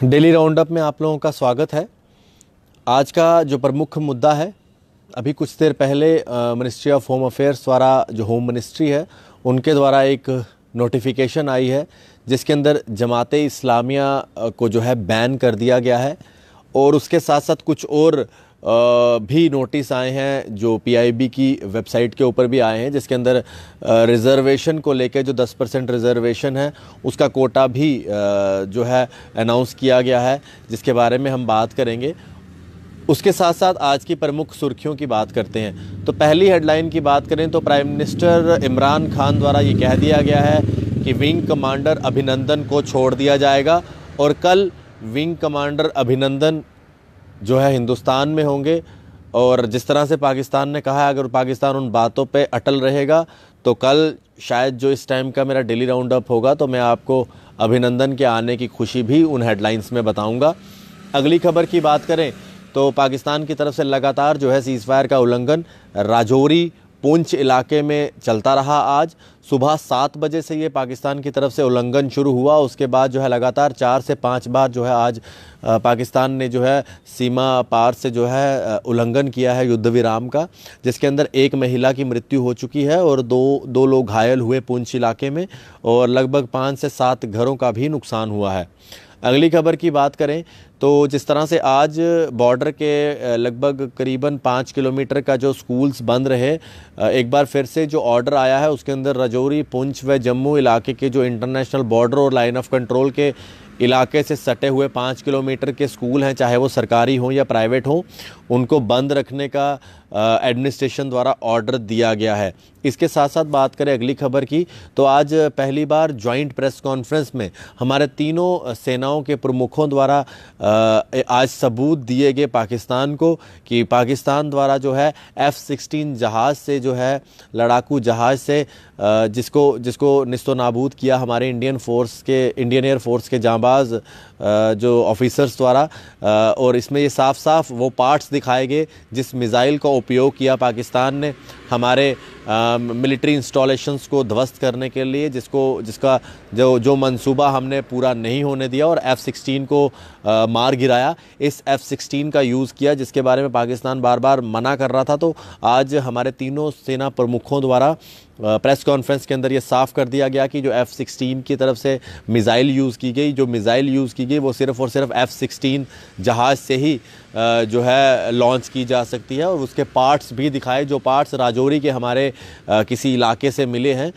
Daily roundup में आप लोगों का स्वागत है। आज का जो प्रमुख मुद्दा है, अभी कुछ देर पहले मिनिस्ट्री ऑफ होम अफेयर्स द्वारा, जो होम मिनिस्ट्री है, उनके द्वारा एक नोटिफिकेशन आई है जिसके अंदर जमाते इस्लामिया को जो है बैन कर दिया गया है। और उसके साथ साथ कुछ और भी नोटिस आए हैं जो पीआईबी की वेबसाइट के ऊपर भी आए हैं, जिसके अंदर रिज़र्वेशन को लेकर जो 10% रिज़र्वेशन है उसका कोटा भी जो है अनाउंस किया गया है, जिसके बारे में हम बात करेंगे। उसके साथ साथ आज की प्रमुख सुर्खियों की बात करते हैं। तो पहली हेडलाइन की बात करें तो प्राइम मिनिस्टर इमरान खान द्वारा ये कह दिया गया है कि विंग कमांडर अभिनंदन को छोड़ दिया जाएगा और कल विंग कमांडर अभिनंदन जो है हिंदुस्तान में होंगे। और जिस तरह से पाकिस्तान ने कहा है, अगर पाकिस्तान उन बातों पे अटल रहेगा तो कल शायद जो इस टाइम का मेरा डेली राउंड अप होगा तो मैं आपको अभिनंदन के आने की खुशी भी उन हेडलाइंस में बताऊंगा। अगली खबर की बात करें तो पाकिस्तान की तरफ से लगातार जो है सीज़ फायर का उल्लंघन राजौरी पुंछ इलाके में चलता रहा। आज सुबह 7 बजे से ये पाकिस्तान की तरफ से उल्लंघन शुरू हुआ। उसके बाद जो है लगातार 4 से 5 बार जो है आज पाकिस्तान ने जो है सीमा पार से जो है उल्लंघन किया है युद्ध विराम का, जिसके अंदर एक महिला की मृत्यु हो चुकी है और दो लोग घायल हुए पुंछ इलाके में, और लगभग 5 से 7 घरों का भी नुकसान हुआ है। अगली खबर की बात करें तो जिस तरह से आज बॉर्डर के लगभग करीबन 5 किलोमीटर का जो स्कूल्स बंद रहे, एक बार फिर से जो ऑर्डर आया है उसके अंदर राजौरी पुंछ व जम्मू इलाके के जो इंटरनेशनल बॉर्डर और लाइन ऑफ कंट्रोल के इलाके से सटे हुए 5 किलोमीटर के स्कूल हैं, चाहे वो सरकारी हों या प्राइवेट हों, उनको बंद रखने का एडमिनिस्ट्रेशन द्वारा ऑर्डर दिया गया है। इसके साथ साथ बात करें अगली खबर की तो आज पहली बार जॉइंट प्रेस कॉन्फ्रेंस में हमारे तीनों सेनाओं के प्रमुखों द्वारा आज सबूत दिए गए पाकिस्तान को कि पाकिस्तान द्वारा जो है F-16 जहाज़ से जो है लड़ाकू जहाज़ से जिसको निस्तो नाबूद किया हमारे इंडियन एयर फोर्स के जांबाज जो ऑफिसर्स द्वारा। और इसमें ये साफ साफ वो पार्ट्स दिखाए गए जिस मिसाइल का उपयोग किया पाकिस्तान ने हमारे मिलिट्री इंस्टॉलेशंस को ध्वस्त करने के लिए, जिसका जो मंसूबा हमने पूरा नहीं होने दिया और F-16 को मार गिराया। इस F-16 का यूज़ किया जिसके बारे में पाकिस्तान बार बार मना कर रहा था। तो आज हमारे तीनों सेना प्रमुखों द्वारा प्रेस कॉन्फ्रेंस के अंदर ये साफ़ कर दिया गया कि जो F-16 की तरफ से मिसाइल यूज़ की गई वो सिर्फ़ और सिर्फ F-16 जहाज़ से ही जो है लॉन्च की जा सकती है। और उसके पार्ट्स भी दिखाए, जो पार्ट्स राजौरी के हमारे किसी इलाके से मिले हैं,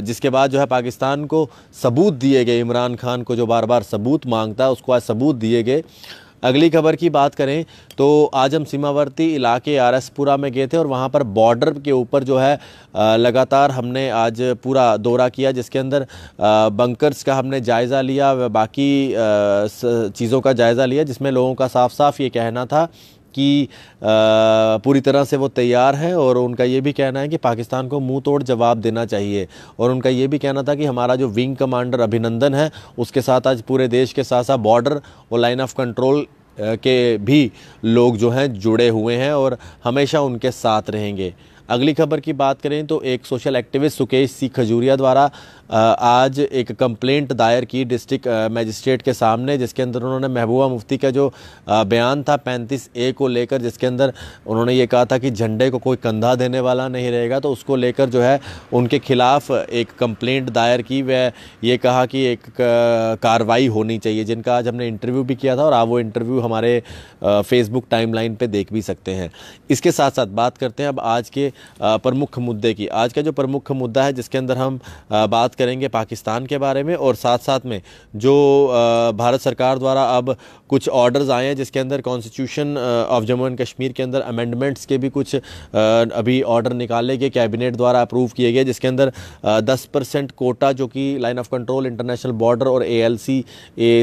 जिसके बाद जो है पाकिस्तान को सबूत दिए गए। इमरान खान को जो बार बार सबूत मांगता है उसको आज सबूत दिए गए। अगली खबर की बात करें तो आज हम सीमावर्ती इलाके आरएसपुरा में गए थे और वहाँ पर बॉर्डर के ऊपर जो है लगातार हमने आज पूरा दौरा किया, जिसके अंदर बंकर्स का हमने जायज़ा लिया व बाकी चीज़ों का जायज़ा लिया, जिसमें लोगों का साफ साफ ये कहना था कि पूरी तरह से वो तैयार हैं और उनका ये भी कहना है कि पाकिस्तान को मुंह तोड़ जवाब देना चाहिए। और उनका ये भी कहना था कि हमारा जो विंग कमांडर अभिनंदन है उसके साथ आज पूरे देश के साथ साथ बॉर्डर और लाइन ऑफ कंट्रोल के भी लोग जो हैं जुड़े हुए हैं और हमेशा उनके साथ रहेंगे। अगली खबर की बात करें तो एक सोशल एक्टिविस्ट सुकेश सी खजूरिया द्वारा आज एक कंप्लेंट दायर की डिस्ट्रिक्ट मजिस्ट्रेट के सामने, जिसके अंदर उन्होंने महबूबा मुफ्ती का जो बयान था 35A को लेकर, जिसके अंदर उन्होंने ये कहा था कि झंडे को कोई कंधा देने वाला नहीं रहेगा, तो उसको लेकर जो है उनके खिलाफ एक कंप्लेंट दायर की व ये कहा कि एक कार्रवाई होनी चाहिए, जिनका आज हमने इंटरव्यू भी किया था और आप वो इंटरव्यू हमारे फेसबुक टाइमलाइन पे देख भी सकते हैं। इसके साथ साथ बात करते हैं अब आज के प्रमुख मुद्दे की। आज का जो प्रमुख मुद्दा है जिसके अंदर हम बात करेंगे पाकिस्तान के बारे में, और साथ साथ में जो भारत सरकार द्वारा अब कुछ ऑर्डर्स आए हैं जिसके अंदर constitution of Jammu and Kashmir के अंदर अमेंडमेंट्स के भी कुछ अभी ऑर्डर निकाले गए, कैबिनेट द्वारा अप्रूव किए गए, जिसके अंदर 10% कोटा जो कि line of control, international border और ALC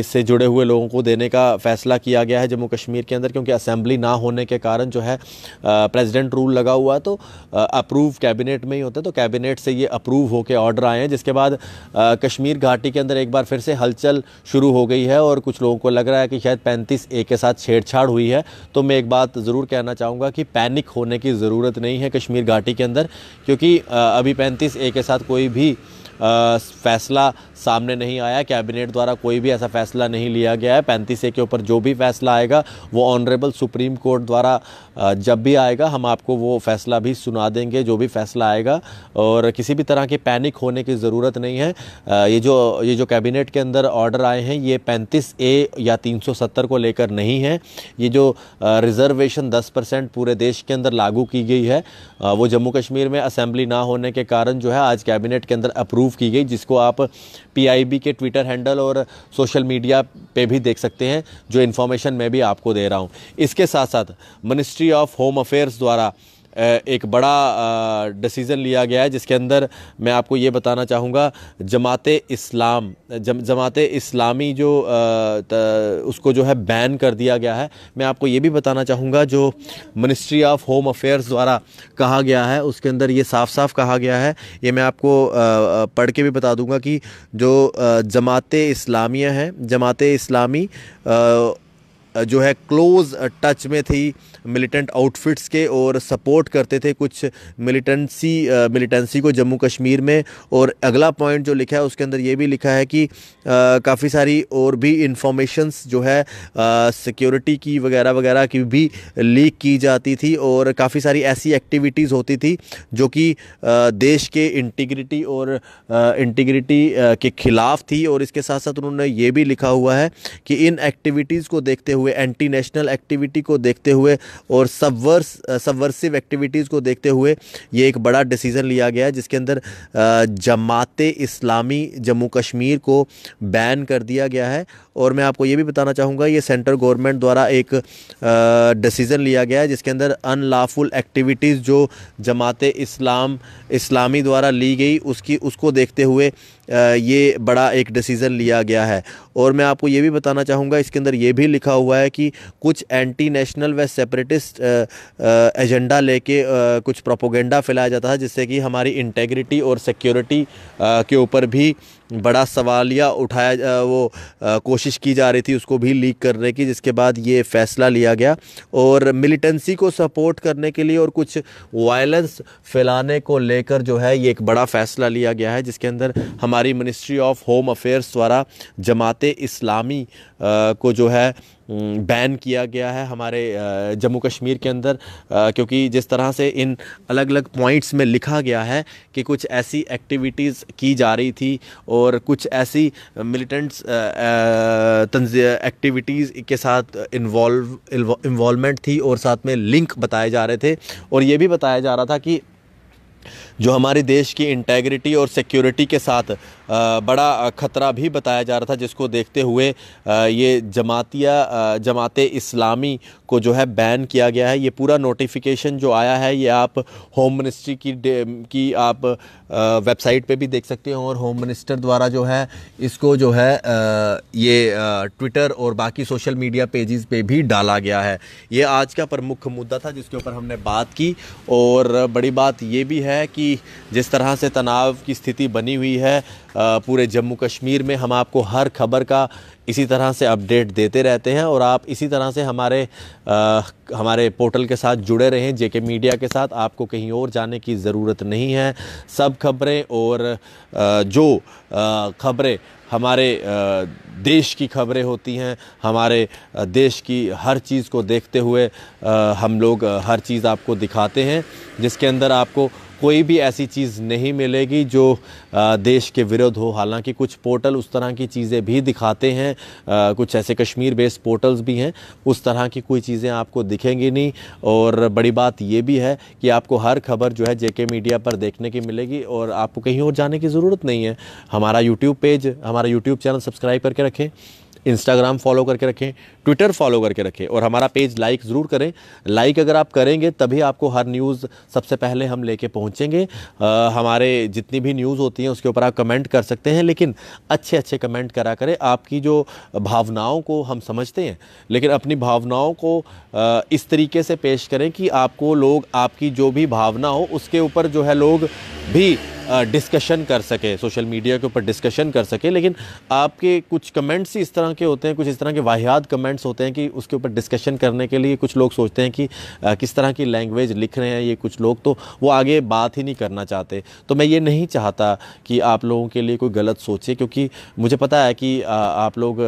से जुड़े हुए लोगों को देने का फैसला किया गया है जम्मू कश्मीर के अंदर, क्योंकि असेंबली ना होने के कारण जो है प्रेसिडेंट रूल लगा हुआ है, तो अप्रूव कैबिनेट में ही होता है, तो कैबिनेट से ये अप्रूव होकर ऑर्डर आए हैं। जिसके बाद कश्मीर घाटी के अंदर एक बार फिर से हलचल शुरू हो गई है और कुछ लोगों को लग रहा है कि शायद 35A के साथ छेड़छाड़ हुई है। तो मैं एक बात ज़रूर कहना चाहूँगा कि पैनिक होने की ज़रूरत नहीं है कश्मीर घाटी के अंदर, क्योंकि अभी 35A के साथ कोई भी फैसला सामने नहीं आया। कैबिनेट द्वारा कोई भी ऐसा फैसला नहीं लिया गया है। 35A के ऊपर जो भी फैसला आएगा वो ऑनरेबल सुप्रीम कोर्ट द्वारा जब भी आएगा हम आपको वो फैसला भी सुना देंगे, जो भी फैसला आएगा। और किसी भी तरह की पैनिक होने की ज़रूरत नहीं है। ये जो कैबिनेट के अंदर ऑर्डर आए हैं ये 35A या 370 को लेकर नहीं है। ये जो रिजर्वेशन 10% पूरे देश के अंदर लागू की गई है वो जम्मू कश्मीर में असेंबली ना होने के कारण जो है आज कैबिनेट के अंदर अप्रूव की गई, जिसको आप PIB के ट्विटर हैंडल और सोशल मीडिया पे भी देख सकते हैं, जो इन्फॉर्मेशन मैं भी आपको दे रहा हूँ। इसके साथ साथ मिनिस्ट्री ऑफ होम अफेयर्स द्वारा एक बड़ा डिसीज़न लिया गया है, जिसके अंदर मैं आपको ये बताना चाहूँगा जमाते इस्लामी जो उसको जो है बैन कर दिया गया है। मैं आपको ये भी बताना चाहूँगा जो मिनिस्ट्री ऑफ होम अफेयर्स द्वारा कहा गया है उसके अंदर ये साफ साफ कहा गया है, ये मैं आपको पढ़ के भी बता दूँगा कि जो जमाते इस्लामिया है, जमाते इस्लामी जो है क्लोज़ टच में थी मिलिटेंट आउटफिट्स के और सपोर्ट करते थे कुछ मिलिटेंसी को जम्मू कश्मीर में। और अगला पॉइंट जो लिखा है उसके अंदर ये भी लिखा है कि काफ़ी सारी और भी इंफॉर्मेशंस जो है सिक्योरिटी की वगैरह वगैरह की भी लीक की जाती थी और काफ़ी सारी ऐसी एक्टिविटीज़ होती थी जो कि देश के इंटीग्रिटी के ख़िलाफ़ थी। और इसके साथ साथ उन्होंने ये भी लिखा हुआ है कि इन एक्टिविटीज़ को देखते हुए, एंटी नेशनल एक्टिविटी को देखते हुए और सबवर्सिव एक्टिविटीज़ को देखते हुए ये एक बड़ा डिसीज़न लिया गया है, जिसके अंदर जमाते इस्लामी जम्मू कश्मीर को बैन कर दिया गया है। और मैं आपको ये भी बताना चाहूँगा ये सेंट्रल गवर्नमेंट द्वारा एक डिसीज़न लिया गया है, जिसके अंदर अनलॉफुल एक्टिविटीज़ जो जमाते इस्लामी द्वारा ली गई उसको देखते हुए ये बड़ा एक डिसीज़न लिया गया है। और मैं आपको ये भी बताना चाहूँगा इसके अंदर ये भी लिखा हुआ है कि कुछ एंटी नेशनल व सेपरेटिस्ट एजेंडा लेके कुछ प्रोपोगेंडा फैलाया जाता है, जिससे कि हमारी इंटेग्रिटी और सिक्योरिटी के ऊपर भी बड़ा सवालिया कोशिश की जा रही थी उसको भी लीक करने की, जिसके बाद ये फ़ैसला लिया गया। और मिलिटेंसी को सपोर्ट करने के लिए और कुछ वायलेंस फैलाने को लेकर जो है ये एक बड़ा फ़ैसला लिया गया है, जिसके अंदर हमारी मिनिस्ट्री ऑफ होम अफेयर्स द्वारा जमाते इस्लामी को जो है बैन किया गया है हमारे जम्मू कश्मीर के अंदर। क्योंकि जिस तरह से इन अलग अलग पॉइंट्स में लिखा गया है कि कुछ ऐसी एक्टिविटीज़ की जा रही थी और कुछ ऐसी मिलिटेंट्स एक्टिविटीज़ के साथ इन्वॉल्वमेंट थी और साथ में लिंक बताए जा रहे थे। और ये भी बताया जा रहा था कि जो हमारे देश की इंटेग्रिटी और सिक्योरिटी के साथ बड़ा ख़तरा भी बताया जा रहा था, जिसको देखते हुए ये जमाते इस्लामी को जो है बैन किया गया है। ये पूरा नोटिफिकेशन जो आया है ये आप होम मिनिस्ट्री की आप वेबसाइट पे भी देख सकते हो और होम मिनिस्टर द्वारा जो है इसको जो है ये ट्विटर और बाकी सोशल मीडिया पेजेस पे भी डाला गया है। ये आज का प्रमुख मुद्दा था जिसके ऊपर हमने बात की। और बड़ी बात ये भी है कि जिस तरह से तनाव की स्थिति बनी हुई है पूरे जम्मू कश्मीर में, हम आपको हर खबर का इसी तरह से अपडेट देते रहते हैं और आप इसी तरह से हमारे पोर्टल के साथ जुड़े रहें, जेके मीडिया के साथ। आपको कहीं और जाने की ज़रूरत नहीं है। सब खबरें और जो खबरें हमारे देश की खबरें होती हैं, हमारे देश की हर चीज़ को देखते हुए हम लोग हर चीज़ आपको दिखाते हैं, जिसके अंदर आपको कोई भी ऐसी चीज़ नहीं मिलेगी जो देश के विरुद्ध हो। हालांकि कुछ पोर्टल उस तरह की चीज़ें भी दिखाते हैं, कुछ ऐसे कश्मीर बेस्ड पोर्टल्स भी हैं, उस तरह की कोई चीज़ें आपको दिखेंगी नहीं। और बड़ी बात ये भी है कि आपको हर खबर जो है जेके मीडिया पर देखने की मिलेगी और आपको कहीं और जाने की ज़रूरत नहीं है। हमारा यूट्यूब पेज, हमारा यूट्यूब चैनल सब्सक्राइब करके रखें, इंस्टाग्राम फॉलो करके रखें, ट्विटर फॉलो करके रखें और हमारा पेज लाइक ज़रूर करें। लाइक अगर आप करेंगे तभी आपको हर न्यूज़ सबसे पहले हम लेके पहुंचेंगे। हमारे जितनी भी न्यूज़ होती हैं उसके ऊपर आप कमेंट कर सकते हैं, लेकिन अच्छे अच्छे कमेंट करा करें। आपकी जो भावनाओं को हम समझते हैं, लेकिन अपनी भावनाओं को इस तरीके से पेश करें कि आपको लोग, आपकी जो भी भावना हो उसके ऊपर जो है लोग भी डिस्कशन कर सके, सोशल मीडिया के ऊपर डिस्कशन कर सके। लेकिन आपके कुछ कमेंट्स ही इस तरह के होते हैं, कुछ इस तरह के वाहियात कमेंट्स होते हैं कि उसके ऊपर डिस्कशन करने के लिए कुछ लोग सोचते हैं कि किस तरह की लैंग्वेज लिख रहे हैं ये कुछ लोग, तो वो आगे बात ही नहीं करना चाहते। तो मैं ये नहीं चाहता कि आप लोगों के लिए कोई गलत सोचे, क्योंकि मुझे पता है कि आप लोग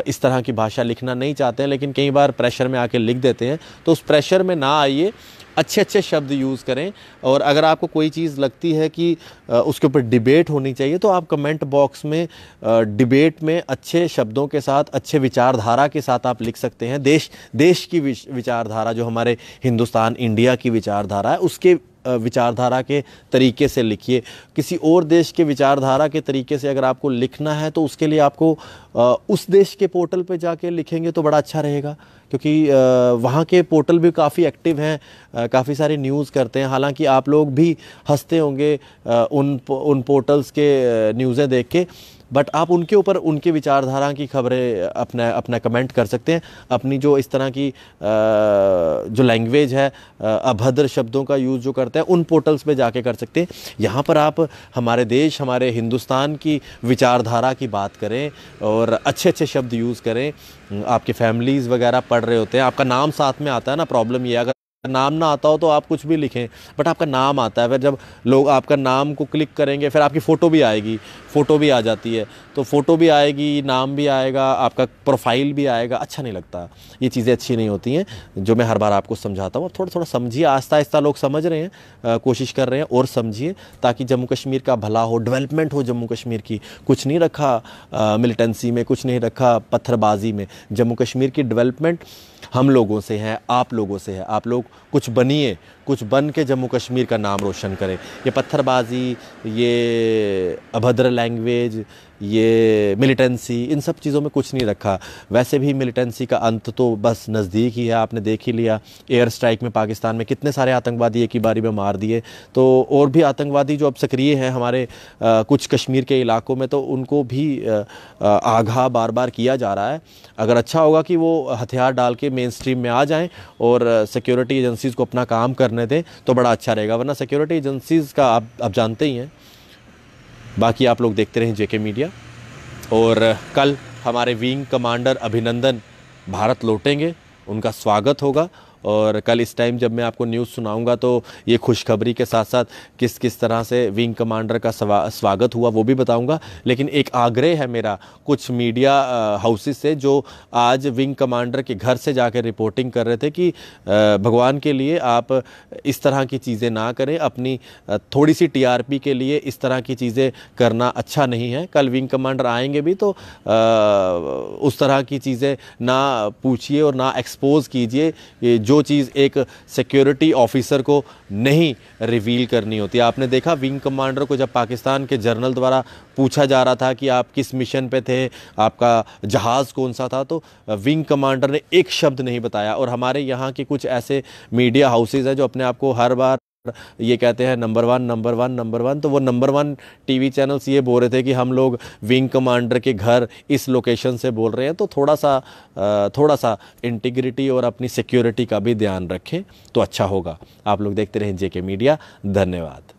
इस तरह की भाषा लिखना नहीं चाहते हैं, लेकिन कई बार प्रेशर में आके लिख देते हैं। तो उस प्रेशर में ना आइए, अच्छे अच्छे शब्द यूज़ करें। और अगर आपको कोई चीज़ लगती है कि उसके ऊपर डिबेट होनी चाहिए, तो आप कमेंट बॉक्स में डिबेट में अच्छे शब्दों के साथ, अच्छे विचारधारा के साथ आप लिख सकते हैं। देश की विचारधारा, जो हमारे हिंदुस्तान इंडिया की विचारधारा है, उसके विचारधारा के तरीके से लिखिए। किसी और देश के विचारधारा के तरीके से अगर आपको लिखना है, तो उसके लिए आपको उस देश के पोर्टल पे जाके लिखेंगे तो बड़ा अच्छा रहेगा, क्योंकि वहाँ के पोर्टल भी काफ़ी एक्टिव हैं, काफ़ी सारी न्यूज़ करते हैं। हालांकि आप लोग भी हंसते होंगे उन पोर्टल्स के न्यूज़ें देख के, बट आप उनके ऊपर उनके विचारधारा की खबरें अपना कमेंट कर सकते हैं। अपनी जो इस तरह की जो लैंग्वेज है, अभद्र शब्दों का यूज़ जो करते हैं, उन पोर्टल्स पे जाके कर सकते हैं। यहाँ पर आप हमारे देश, हमारे हिंदुस्तान की विचारधारा की बात करें और अच्छे अच्छे शब्द यूज़ करें। आपके फैमिलीज़ वगैरह पढ़ रहे होते हैं, आपका नाम साथ में आता है ना। प्रॉब्लम ये, अगर नाम ना आता हो तो आप कुछ भी लिखें, बट आपका नाम आता है। फिर जब लोग आपका नाम को क्लिक करेंगे, फिर आपकी फ़ोटो भी आएगी, फ़ोटो भी आ जाती है, तो फ़ोटो भी आएगी, नाम भी आएगा, आपका प्रोफाइल भी आएगा। अच्छा नहीं लगता, ये चीज़ें अच्छी नहीं होती हैं, जो मैं हर बार आपको समझाता हूँ। अब थोड़ा थोड़ा समझिए, आहिस्ता आहिस्ता लोग समझ रहे हैं, कोशिश कर रहे हैं, और समझिए, ताकि जम्मू कश्मीर का भला हो, डेवलपमेंट हो जम्मू कश्मीर की। कुछ नहीं रखा मिलिटेंसी में, कुछ नहीं रखा पत्थरबाजी में। जम्मू कश्मीर की डेवलपमेंट हम लोगों से है, आप लोगों से है। आप लोग कुछ बनिए, कुछ बन के जम्मू कश्मीर का नाम रोशन करें। ये पत्थरबाजी, ये अभद्र लैंग्वेज, ये मिलिटेंसी, इन सब चीज़ों में कुछ नहीं रखा। वैसे भी मिलिटेंसी का अंत तो बस नज़दीक ही है, आपने देख ही लिया। एयर स्ट्राइक में पाकिस्तान में कितने सारे आतंकवादी एक ही बारी में मार दिए। तो और भी आतंकवादी जो अब सक्रिय हैं हमारे कुछ कश्मीर के इलाकों में, तो उनको भी आगाह बार बार किया जा रहा है। अगर अच्छा होगा कि वो हथियार डाल के मेन स्ट्रीम में आ जाएं और सिक्योरिटी एजेंसीज़ को अपना काम करने दें, तो बड़ा अच्छा रहेगा। वरना सिक्योरिटी एजेंसीज़ का आप जानते ही हैं। बाकी आप लोग देखते रहें जेके मीडिया। और कल हमारे विंग कमांडर अभिनंदन भारत लौटेंगे, उनका स्वागत होगा। और कल इस टाइम जब मैं आपको न्यूज़ सुनाऊंगा, तो ये खुशखबरी के साथ साथ किस किस तरह से विंग कमांडर का स्वागत हुआ वो भी बताऊंगा। लेकिन एक आग्रह है मेरा कुछ मीडिया हाउसेस से, जो आज विंग कमांडर के घर से जाकर रिपोर्टिंग कर रहे थे कि भगवान के लिए आप इस तरह की चीज़ें ना करें, अपनी थोड़ी सी टीआरपी के लिए इस तरह की चीज़ें करना अच्छा नहीं है। कल विंग कमांडर आएंगे भी, तो उस तरह की चीज़ें ना पूछिए और ना एक्सपोज कीजिए, जो चीज़ एक सिक्योरिटी ऑफिसर को नहीं रिवील करनी होती। आपने देखा विंग कमांडर को जब पाकिस्तान के जनरल द्वारा पूछा जा रहा था कि आप किस मिशन पे थे, आपका जहाज़ कौन सा था, तो विंग कमांडर ने एक शब्द नहीं बताया। और हमारे यहाँ के कुछ ऐसे मीडिया हाउसेज हैं जो अपने आप को हर बार ये कहते हैं number one number one number one. तो वो नंबर वन टीवी चैनल्स ये बोल रहे थे कि हम लोग विंग कमांडर के घर इस लोकेशन से बोल रहे हैं। तो थोड़ा सा इंटीग्रिटी और अपनी सिक्योरिटी का भी ध्यान रखें तो अच्छा होगा। आप लोग देखते रहें जेके मीडिया। धन्यवाद।